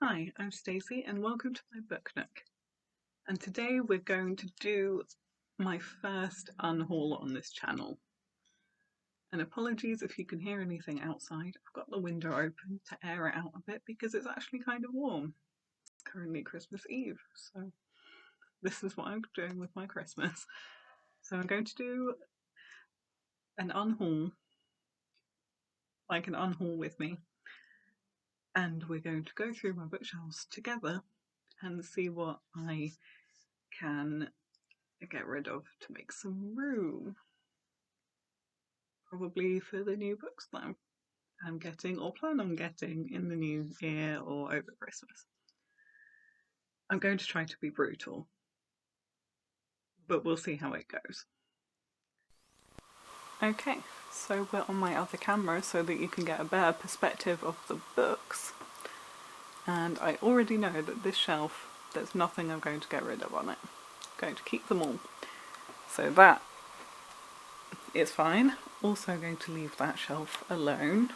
Hi, I'm Stacey and welcome to my Book Nook. And today we're going to do my first unhaul on this channel. And apologies if you can hear anything outside. I've got the window open to air it out a bit because it's actually kind of warm. It's currently Christmas Eve, so this is what I'm doing with my Christmas. So I'm going to do an unhaul, like an unhaul with me. And we're going to go through my bookshelves together and see what I can get rid of to make some room. Probably for the new books that I'm getting or plan on getting in the new year or over Christmas. I'm going to try to be brutal, but we'll see how it goes. Okay, so we're on my other camera so that you can get a better perspective of the books. And I already know that this shelf, there's nothing I'm going to get rid of on it. I'm going to keep them all. So that is fine. Also going to leave that shelf alone.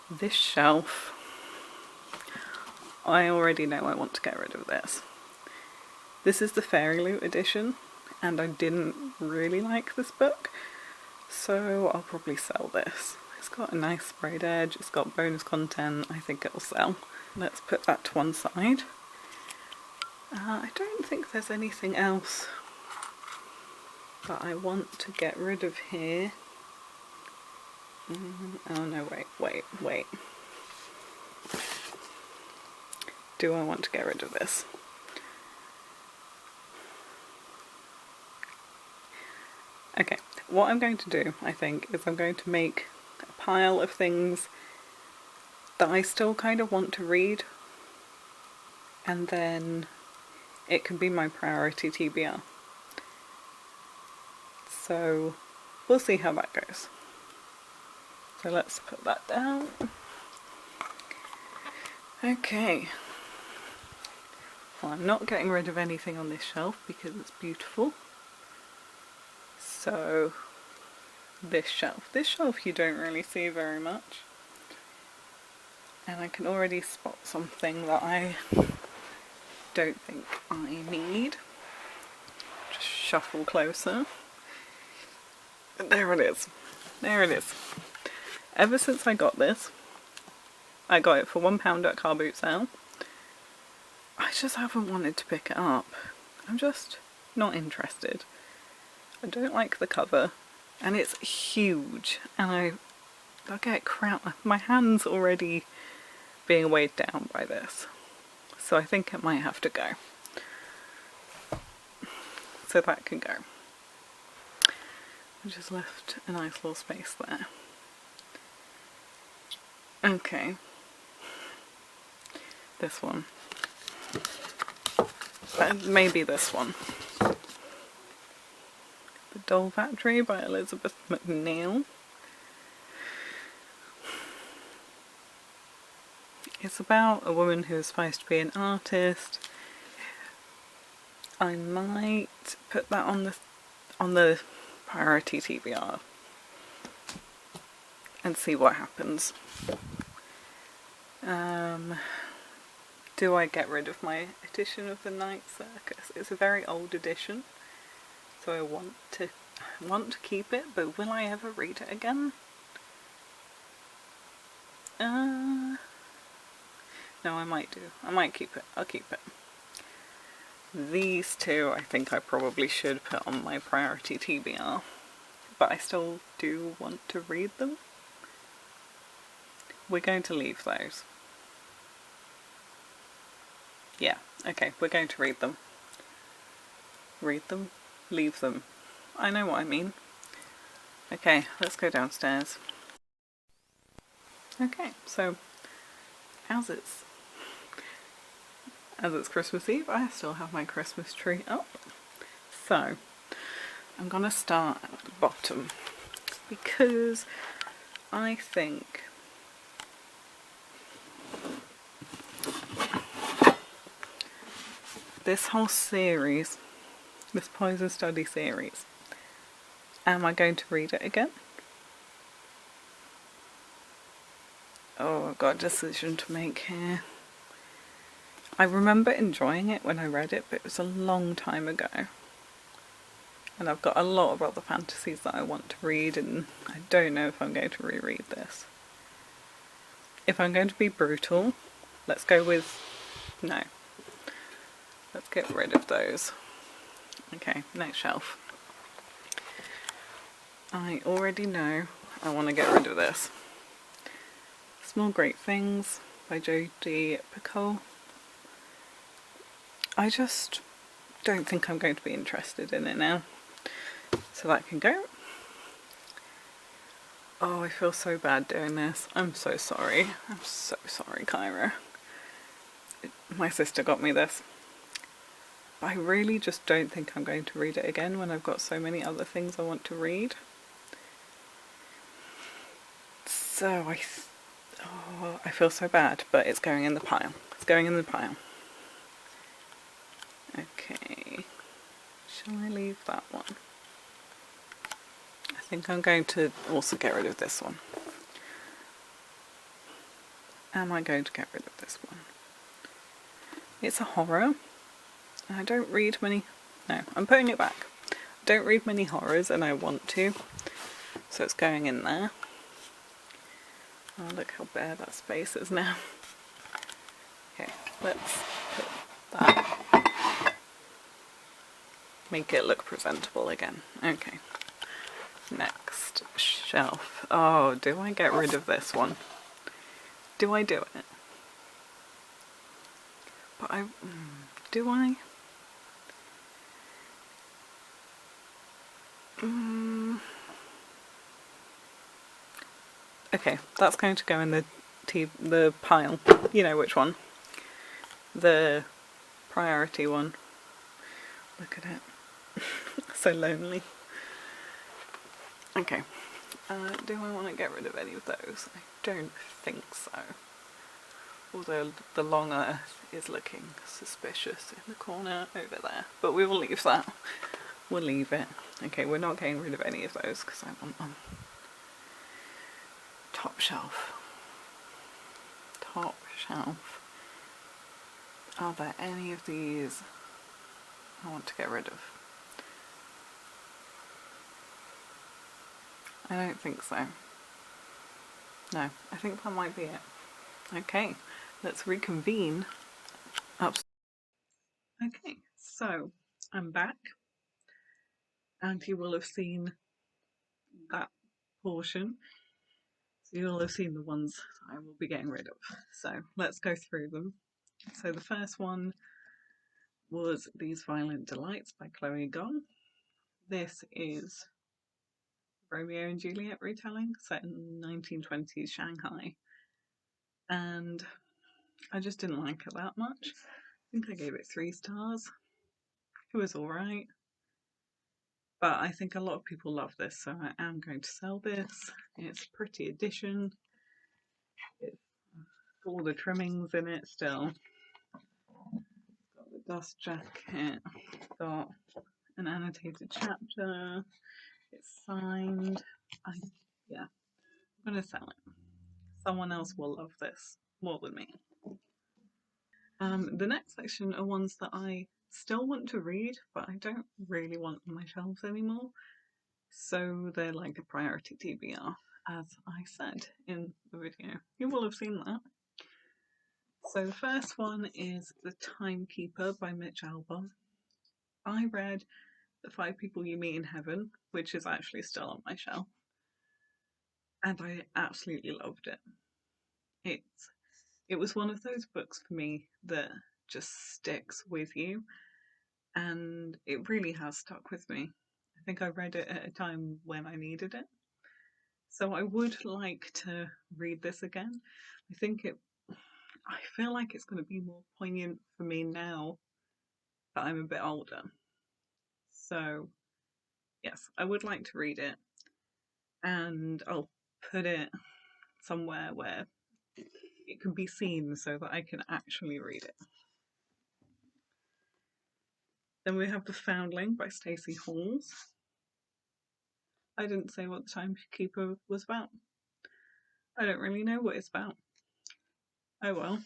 This shelf, I already know I want to get rid of this. This is the Fairy Loot edition, and I didn't really like this book, so I'll probably sell this. It's got a nice sprayed edge, it's got bonus content, I think it'll sell. Let's put that to one side. I don't think there's anything else that I want to get rid of here. Oh no, wait. Do I want to get rid of this? Okay, what I'm going to do, I think, is I'm going to make a pile of things that I still kind of want to read, and then it can be my priority TBR. So we'll see how that goes. So let's put that down. Okay. Well, I'm not getting rid of anything on this shelf because it's beautiful. So this shelf you don't really see very much. And I can already spot something that I don't think I need. Just shuffle closer. There it is. There it is. Ever since I got this, I got it for £1 at car boot sale. I just haven't wanted to pick it up. I'm just not interested. I don't like the cover, and it's huge, and I get cramped. My hand's already being weighed down by this, so I think it might have to go. So that can go. I just left a nice little space there. Okay. This one. Maybe this one. The Doll Factory by Elizabeth Macneal. It's about a woman who is supposed to be an artist. I might put that on the priority TBR and see what happens. Do I get rid of my edition of the Night Circus? It's a very old edition, so I want to keep it, but will I ever read it again? No, I might do. I might keep it. I'll keep it. These two I think I probably should put on my priority TBR, but I still do want to read them. We're going to leave those. Yeah, okay, we're going to read them. Read them, leave them. I know what I mean. Okay, let's go downstairs. Okay, so as it's Christmas Eve, I still have my Christmas tree up. So I'm gonna start at the bottom because I think this whole series, this Poison Study series, am I going to read it again? Oh, I've got a decision to make here. I remember enjoying it when I read it, but it was a long time ago. And I've got a lot of other fantasies that I want to read, and I don't know if I'm going to reread this. If I'm going to be brutal, let's go with... no. Let's get rid of those. Okay, next shelf. I already know I want to get rid of this. Small Great Things by Jodi Picoult. I just don't think I'm going to be interested in it now. So that can go. Oh, I feel so bad doing this. I'm so sorry. I'm so sorry, Kyra. My sister got me this. I really just don't think I'm going to read it again when I've got so many other things I want to read. So I feel so bad, but it's going in the pile. It's going in the pile. Okay. Shall I leave that one? I think I'm going to also get rid of this one. Am I going to get rid of this one? It's a horror. I don't read many... no, I'm putting it back. I don't read many horrors and I want to. So it's going in there. Oh, look how bare that space is now. Okay, let's put that. Make it look presentable again. Okay. Next shelf. Oh, do I get rid of this one? Do I do it? But do I? Okay, that's going to go in the pile. You know which one. The priority one. Look at it. So lonely. Okay. Do I want to get rid of any of those? I don't think so. Although the long earth is looking suspicious in the corner over there. But we will leave that. We'll leave it. Okay, we're not getting rid of any of those because I want them. Top shelf. Top shelf. Are there any of these I want to get rid of? I don't think so. No, I think that might be it. Okay, let's reconvene upstairs. Okay, so I'm back, and you will have seen that portion. So you'll have seen the ones I will be getting rid of. So let's go through them. So the first one was These Violent Delights by Gong. This is Romeo and Juliet retelling set in 1920s Shanghai. And I just didn't like it that much. I think I gave it 3 stars. It was alright. But I think a lot of people love this, so I am going to sell this. It's a pretty edition. It's got all the trimmings in it still. Got the dust jacket. Got an annotated chapter. It's signed. Yeah, I'm going to sell it. Someone else will love this more than me. The next section are ones that I still want to read, but I don't really want on my shelves anymore. So they're like a priority TBR, as I said in the video. You will have seen that. So the first one is The Timekeeper by Mitch Albom. I read The 5 People You Meet in Heaven, which is actually still on my shelf, and I absolutely loved it. It was one of those books for me that just sticks with you, and it really has stuck with me. I think I read it at a time when I needed it. So I would like to read this again. I feel like it's going to be more poignant for me now that I'm a bit older. So yes, I would like to read it, and I'll put it somewhere where it can be seen so that I can actually read it. Then we have The Foundling by Stacey. I didn't say what The Timekeeper was about. I don't really know what it's about. Oh well.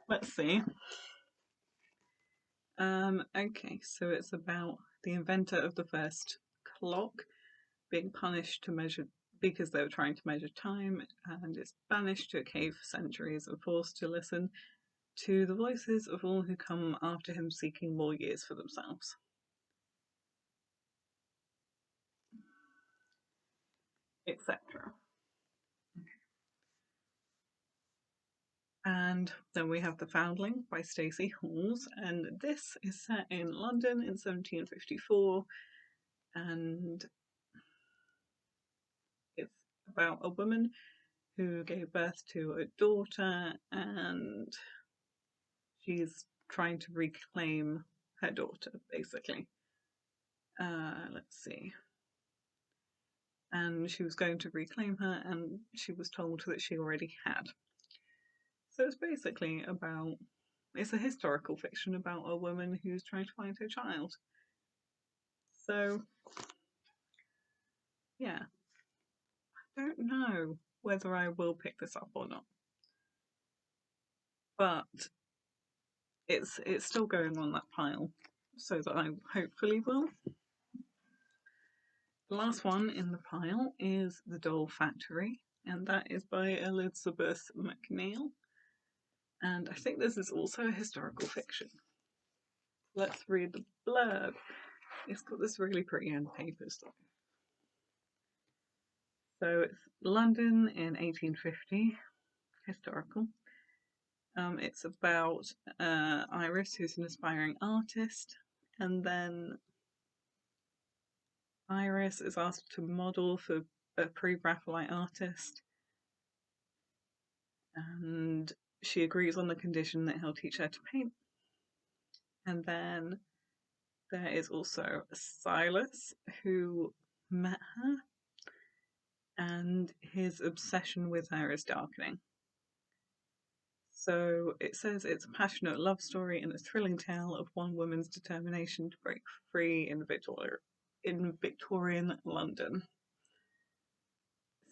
Let's see. Okay, so it's about the inventor of the first clock being punished to measure because they were trying to measure time, and is banished to a cave for centuries and forced to listen to the voices of all who come after him seeking more years for themselves. Etc. And then we have The Foundling by Stacey Halls, and this is set in London in 1754, and it's about a woman who gave birth to a daughter, and she's trying to reclaim her daughter, basically. Let's see. And she was going to reclaim her, and she was told that she already had. So it's basically about, it's a historical fiction about a woman who's trying to find her child. So, yeah. I don't know whether I will pick this up or not. But it's still going on that pile, so that I hopefully will. The last one in the pile is The Doll Factory, and that is by Elizabeth Macneal. And I think this is also a historical fiction. Let's read the blurb. It's got this really pretty end paper stuff. So it's London in 1850, historical. It's about Iris, who's an aspiring artist, and then Iris is asked to model for a pre-Raphaelite artist, and she agrees on the condition that he'll teach her to paint. And then there is also Silas, who met her, and his obsession with her is darkening. So it says it's a passionate love story and a thrilling tale of one woman's determination to break free in Victorian London.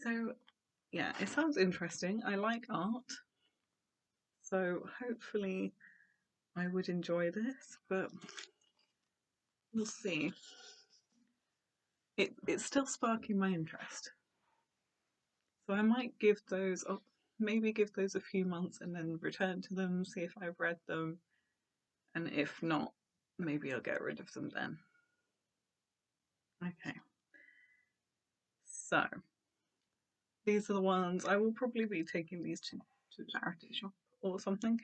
So yeah, it sounds interesting. I like art, so hopefully I would enjoy this, but we'll see. It's still sparking my interest, so I might give those up, maybe give those a few months and then return to them, see if I've read them, and if not, maybe I'll get rid of them then. Okay, so these are the ones I will probably be taking these to charity shop or something,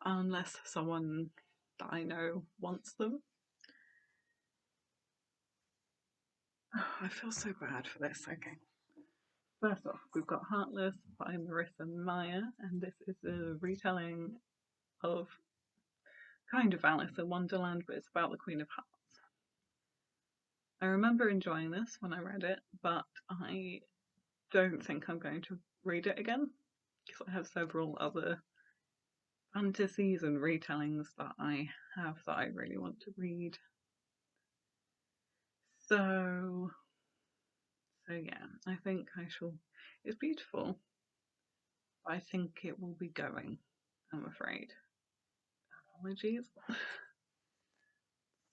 unless someone that I know wants them. Oh, I feel so bad for this. Okay. First off, we've got Heartless by Marissa and Meyer, and this is a retelling of kind of Alice in Wonderland, but it's about the Queen of Hearts. I remember enjoying this when I read it, but I don't think I'm going to read it again, because I have several other fantasies and retellings that I have that I really want to read. So yeah, I think I shall. It's beautiful. I think it will be going, I'm afraid. Apologies.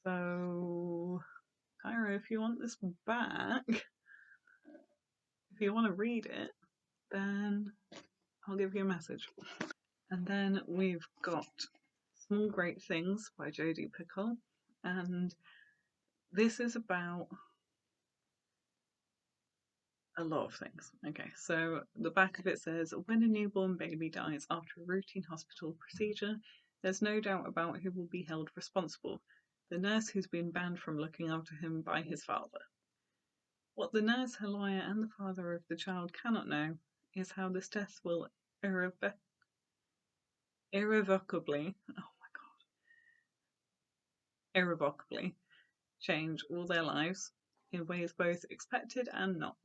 So, Kyra, if you want this back, if you want to read it, then I'll give you a message. And then we've got Small Great Things by Jodi Picoult, and this is about a lot of things. Okay, so the back of it says, when a newborn baby dies after a routine hospital procedure, there's no doubt about who will be held responsible. The nurse who's been banned from looking after him by his father. What the nurse, her lawyer, and the father of the child cannot know is how this death will irrevocably, irrevocably change all their lives in ways both expected and not.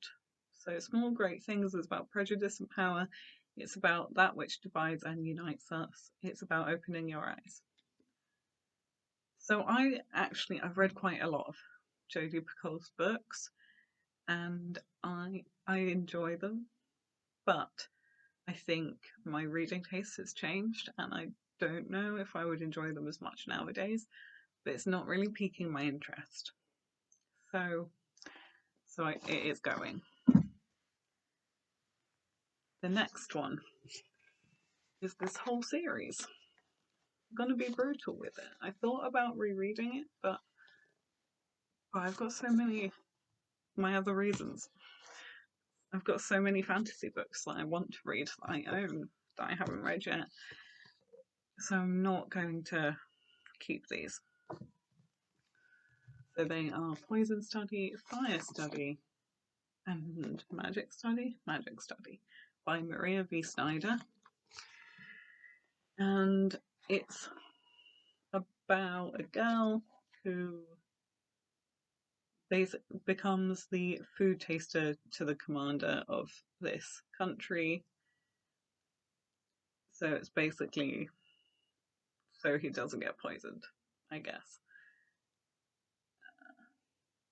So, Small Great Things is about prejudice and power. It's about that which divides and unites us. It's about opening your eyes. So I've read quite a lot of Jodi Picoult's books, and I enjoy them, but I think my reading taste has changed, and I don't know if I would enjoy them as much nowadays, but it's not really piquing my interest. So it is going. The next one is this whole series. I'm going to be brutal with it. I thought about rereading it, but I've got so many, my other reasons. I've got so many fantasy books that I want to read that I own that I haven't read yet. So I'm not going to keep these. So they are Poison Study, Fire Study, and Magic Study by Maria V. Snyder. And it's about a girl who becomes the food taster to the commander of this country. So it's basically so he doesn't get poisoned, I guess.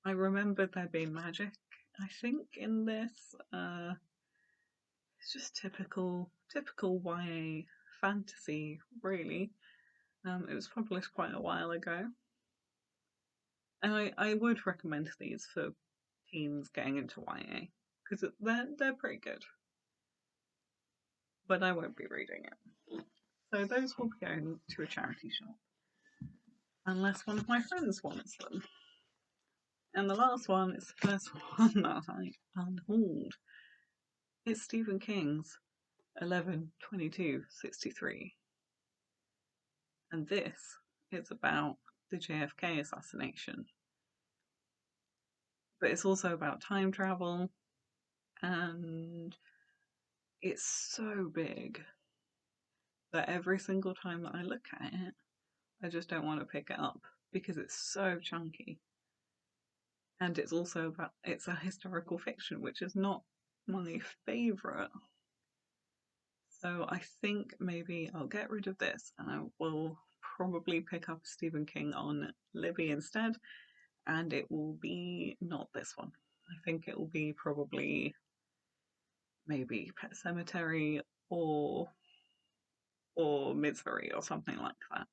I remember there being magic, I think, in this. It's just typical YA fantasy, really. It was published quite a while ago. And I would recommend these for teens getting into YA, because they're pretty good. But I won't be reading it. So those will be going to a charity shop. Unless one of my friends wants them. And the last one is the first one that I unhauled. It's Stephen King's 11/22/63. And this is about the JFK assassination. But it's also about time travel, and it's so big that every single time that I look at it, I just don't want to pick it up because it's so chunky. And it's also it's a historical fiction, which is not my favourite. So I think maybe I'll get rid of this and I will probably pick up Stephen King on Libby instead, and it will be not this one. I think it will be probably maybe Pet Sematary or Misery or something like that.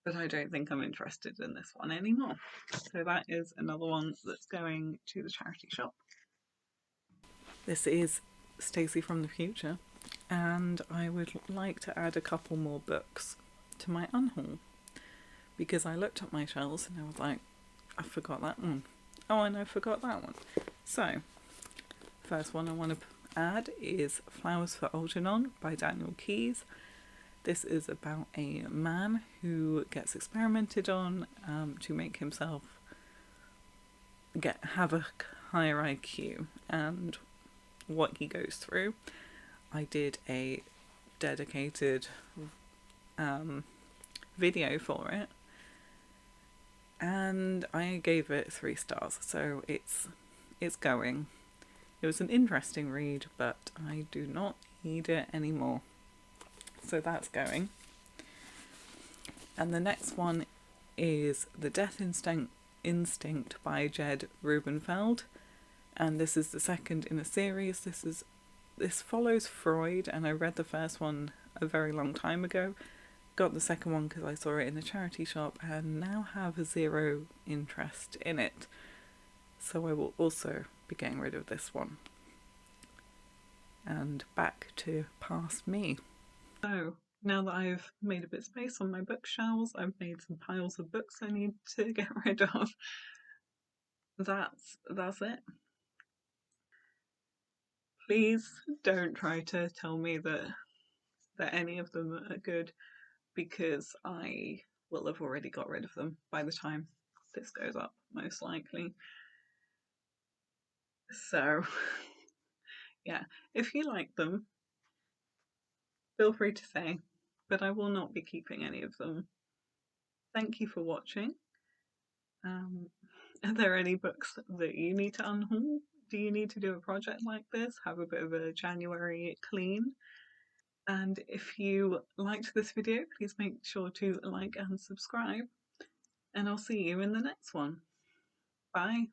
But I don't think I'm interested in this one anymore. So that is another one that's going to the charity shop. This is Stacey from the future, and I would like to add a couple more books to my unhaul, because I looked at my shelves and I was like, I forgot that one. Oh, and I forgot that one. So, first one I want to add is Flowers for Algernon by Daniel Keyes. This is about a man who gets experimented on to make himself have a higher IQ, and what he goes through. I did a dedicated video for it, and I gave it 3 stars, so it's going. It was an interesting read, but I do not need it anymore. So that's going. And the next one is The Death Instinct by Jed Reubenfeld, and this is the second in a series. This follows Freud, and I read the first one a very long time ago. Got the second one because I saw it in a charity shop, and now have 0 interest in it. So I will also be getting rid of this one. And back to past me. So now that I've made a bit of space on my bookshelves, I've made some piles of books I need to get rid of. That's it. Please don't try to tell me that any of them are good, because I will have already got rid of them by the time this goes up, most likely. So, yeah, if you like them, feel free to say, but I will not be keeping any of them. Thank you for watching. Are there any books that you need to unhaul? Do you need to do a project like this? Have a bit of a January clean? And if you liked this video, please make sure to like and subscribe. And I'll see you in the next one. Bye.